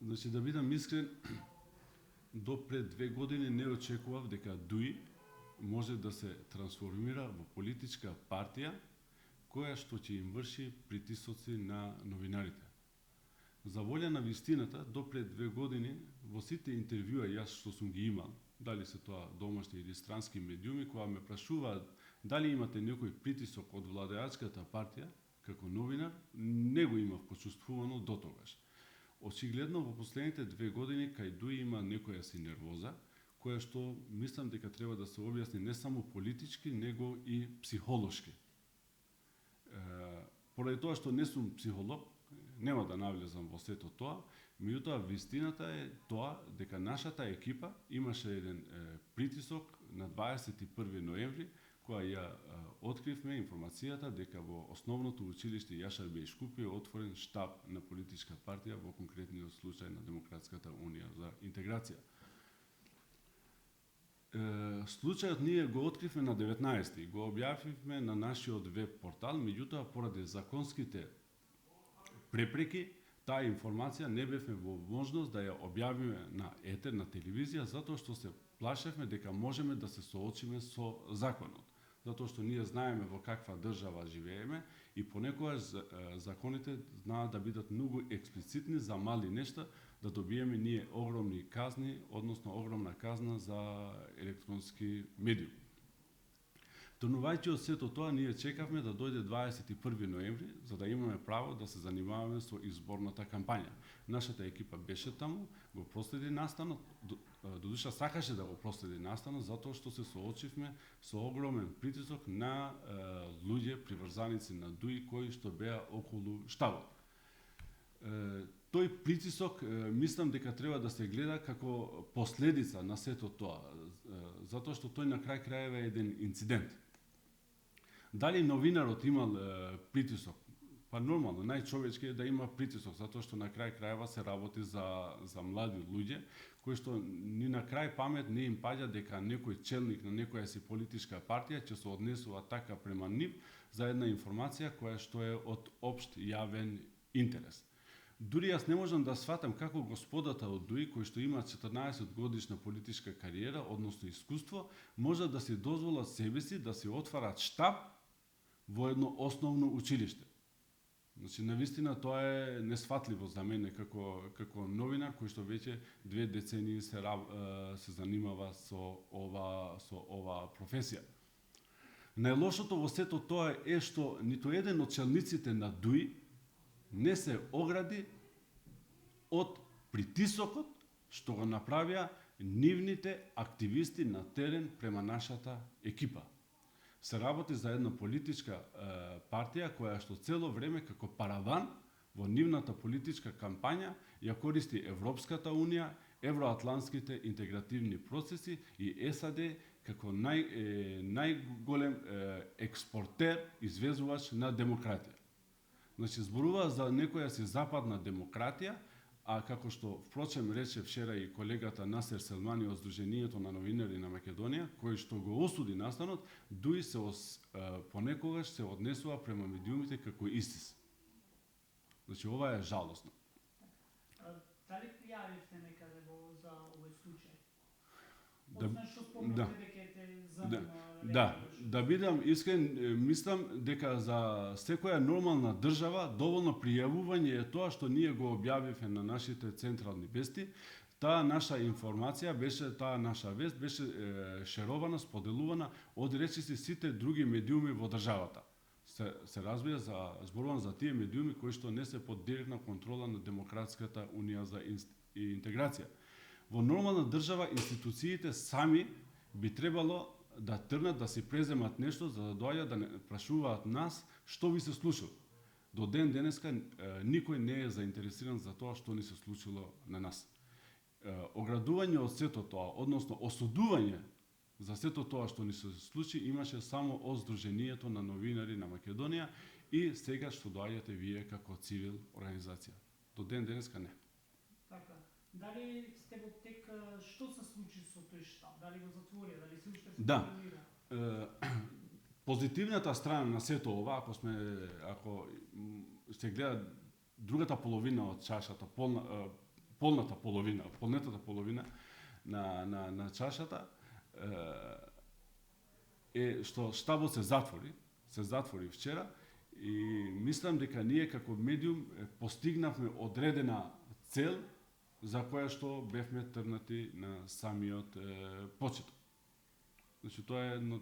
Значи, да бидам искрен, до пред 2 години не очекував дека ДУИ може да се трансформира во политичка партија која што ќе им врши притисоци на новинарите. За волја на вистината, до пред 2 години во сите интервјуа јас што сум ги имал, дали се тоа домашни или странски медиуми, кога ме прашуваат дали имате некој притисок од владеачката партија, како новинар, не го имав почувствувано до тогаш. Очигледно во последните 2 години кај ДУИ има некоја си нервоза, која што мислам дека треба да се објасни не само политички, него и психолошки. Поради тоа што не сум психолог, нема да навлезам во сето тоа, меѓутоа вистината е тоа дека нашата екипа имаше еден притисок на 21 ноември, кога ја откривме информацијата дека во основното училиште Јашар Бејшкупи е отворен штаб на политичка партија во конкретниот случај на Демократската унија за интеграција. Случајот ние го откривме на 19-ти, го објавивме на нашиот веб портал, меѓутоа поради законските препреки, таа информација не бевме во можност да ја објавиме на етер, на телевизија, затоа што се плашевме дека можеме да се соочиме со законот. Затоа што ние знаеме во каква држава живееме и понекогаш законите знаат да бидат многу експлицитни за мали нешта, да добиеме ние огромни казни, односно огромна казна за електронски медиум. Тонувајќи од сето тоа, ние чекавме да дојде 21 ноември, за да имаме право да се занимаваме со изборната кампања. Нашата екипа беше таму, го проследи настанот, додуша сакаше да го проследи настанот, затоа што се соочивме со огромен притисок на луѓе, приврзаници на ДУИ, кои што беа околу штабот. Тој притисок, мислам дека треба да се гледа како последица на сето тоа, затоа што тој на крај крајава е еден инцидент. Дали новинарот имал притисок? Па нормално, најчовечки е да има притисок, затоа што на крај крајава се работи за млади луѓе, кои што ни на крај памет не им паѓа дека некој челник на некоја си политичка партија ќе се однесува така према нив за една информација која што е од општ јавен интерес. Дури јас не можам да сватам како господата од ДУИ, кои што имаат 14 годишна политичка кариера, односно искуство, може да си дозволат себе си да си отварат штаб во едно основно училиште. Значи, навистина тоа е несфатливо за мене како новинар кој што веќе 2 децении се занимава со ова професија. Најлошото во сето тоа е што ниту еден од челниците на ДУИ не се огради од притисокот што го направија нивните активисти на терен према нашата екипа. Се работи за една политичка партија која што цело време како параван во нивната политичка кампања ја користи Европската унија, евроатлантските интегративни процеси и САД како најголем експортер, извезувач на демократија. Значи, зборува за некоја си западна демократија, а како што впрочем рече вчера и колегата Насер Селмани од Сдруженијето на новинари на Македонија, кој што го осуди настанот, ДУИ се понекогаш се однесува према медиумите како ИСИС. Значи, ова е жалосно. Дали пријавивте некаде за овој случај? Освен што спомнате дека те занима... Да бидам искрен, мислам дека за секоја нормална држава доволно пријавување е тоа што ние го објавивме на нашите централни вести. Таа наша информација беше, таа наша вест беше шерована, споделувана од речиси сите други медиуми во државата. Се разбира зборувам за тие медиуми кои што не се под директна контрола на Демократската унија за интеграција. Во нормална држава институциите сами би требало да тргнат да си преземат нешто за да доаѓат да не прашуваат нас што ви се случило. До ден денеска никој не е заинтересиран за тоа што ни се случило на нас. Оградување од сето тоа, односно осудување за сето тоа што ни се случи имаше само од Сдруженијето на новинари на Македонија и сега што доаѓате вие како цивил организација. До ден денеска не. Така. Дали сте во тек, што се случи со тој штаб? Дали го затворија, дали се уште функционира? Позитивната страна на сето ова, ако се гледа другата половина од чашата, полнетата половина на чашата е што штабот се затвори вчера и мислам дека ние како медиум постигнавме одредена цел за која што бевме тргнати на самиот почеток. Значи тоа е едно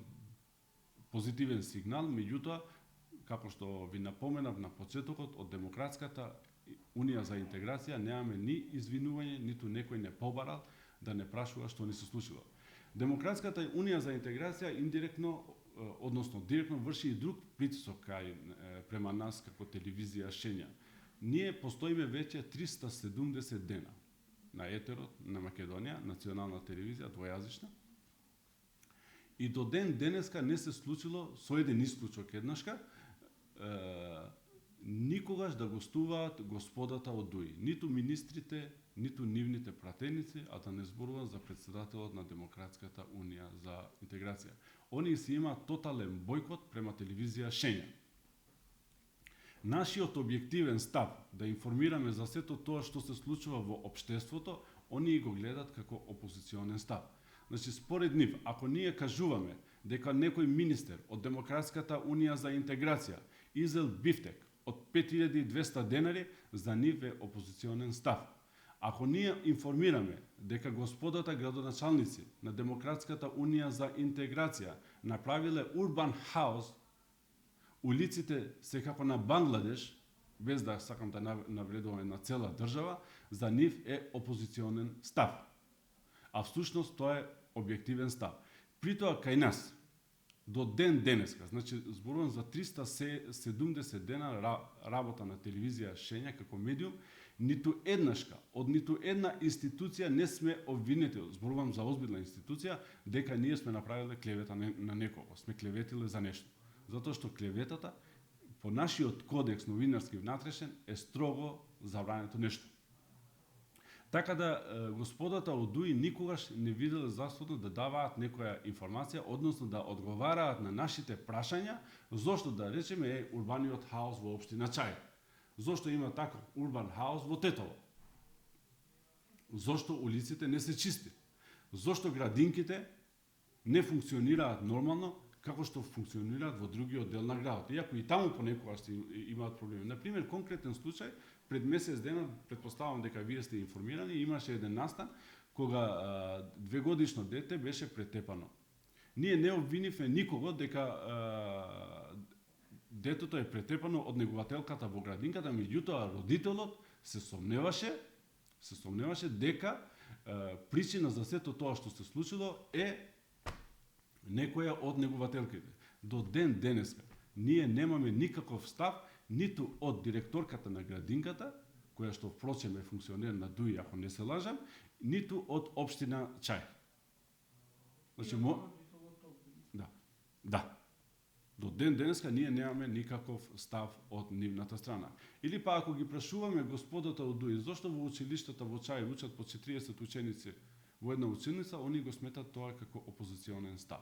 позитивен сигнал, меѓутоа како што ви напоменав на почетокот, од Демократската унија за интеграција немаме ни извинување, ниту некој не побарал да не прашува што ни се случило. Демократската унија за интеграција индиректно, односно директно врши и друг притисок према нас како телевизија Шења. Ние постоиме веќе 370 дена на етерот на Македонија, национална телевизија, двојазична. И до ден денеска не се случило, со еден исклучок еднашка, никогаш да гостуваат господата од ДУИ. Ниту министрите, ниту нивните пратеници, а да не зборувам за председателот на Демократската унија за интеграција. Они си имаат тотален бойкот према телевизија Шења. Нашиот објективен став да информираме за сето тоа што се случува во општеството, они го гледат како опозиционен став. Значи, според нив, ако ние кажуваме дека некој министер од Демократската унија за интеграција изел бифтек од 5200 денари, за нив е опозиционен став. Ако ние информираме дека господата градоначалници на Демократската унија за интеграција направиле урбан хаус, улиците се како на Бангладеш, без да сакам да навредуваме на цела држава, за нив е опозиционен став. А всушност тоа е објективен став. Притоа кај нас, до ден денеска, значи зборувам за 370 дена работа на телевизија Шења како медиум, ниту еднашка, од ниту една институција не сме обвинети, зборувам за озбилна институција, дека ние сме направиле клевета на некого, сме клеветиле за нешто. Затоа што клеветата, по нашиот кодекс новинарски внатрешен, е строго забрането нешто. Така да господата од ДУИ никогаш не виделе заслуга да даваат некоја информација, односно да одговараат на нашите прашања, зошто да речеме урбаниот хаос во општина Чај. Зошто има таков урбан хаос во Тетово? Зошто улиците не се чисти? Зошто градинките не функционираат нормално како што функционираат во другиот дел на градот? Иако и таму понекогаш имаат проблеми. Например, конкретен случај, пред месец дена, предпоставам дека вие сте информирани, имаше еден настан кога 2-годишно дете беше претепано. Ние не обвинивме никого дека детето е претепано од негователката во градинката, меѓутоа родителот се сомневаше дека причина за сето тоа што се случило е некоја од негователките. До ден денеска ние немаме никаков став ниту од директорката на градинката, која што впрочем е функционер на ДУИ, ако не се лажам, ниту од општина Чај. Значи, Да. До ден денеска ние немаме никаков став од нивната страна. Или па ако ги прашуваме господата од ДУИ, зошто во училиштата во Чај учат по 40 ученици во една училница, они го сметат тоа како опозиционен став.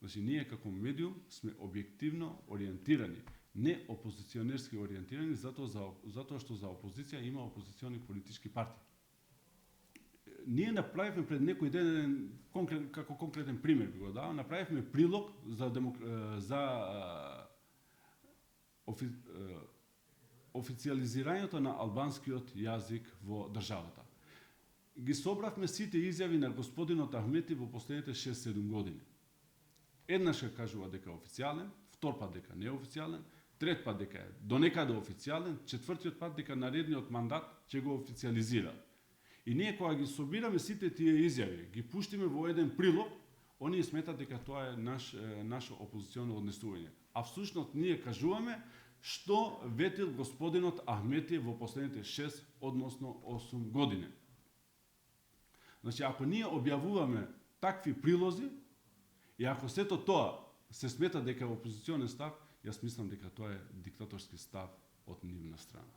Значи, ние како медиум сме објективно ориентирани, не опозиционерски ориентирани, затоа што за опозиција има опозициони политички партии. Ние направивме пред некој ден, како конкретен пример би го дал, направивме прилог за официализирањето на албанскиот јазик во државата. Ги собравме сите изјави на господинот Ахмети во последните 6-7 години. Еднаш кажува дека е официјален, втор пат дека не е официјален, трет пат дека е донекаде официјален, четвртиот пат дека наредниот мандат ќе го официализира. И ние кога ги собираме сите тие изјави, ги пуштиме во еден прилог, оние сметат дека тоа е наше опозиционно однесување. А всушност ние кажуваме што ветил господинот Ахмети во последните 6, односно 8 години. Значи, ако ние објавуваме такви прилози, и ако сето тоа се смета дека е опозиционен став, јас мислам дека тоа е диктаторски став од нивна страна.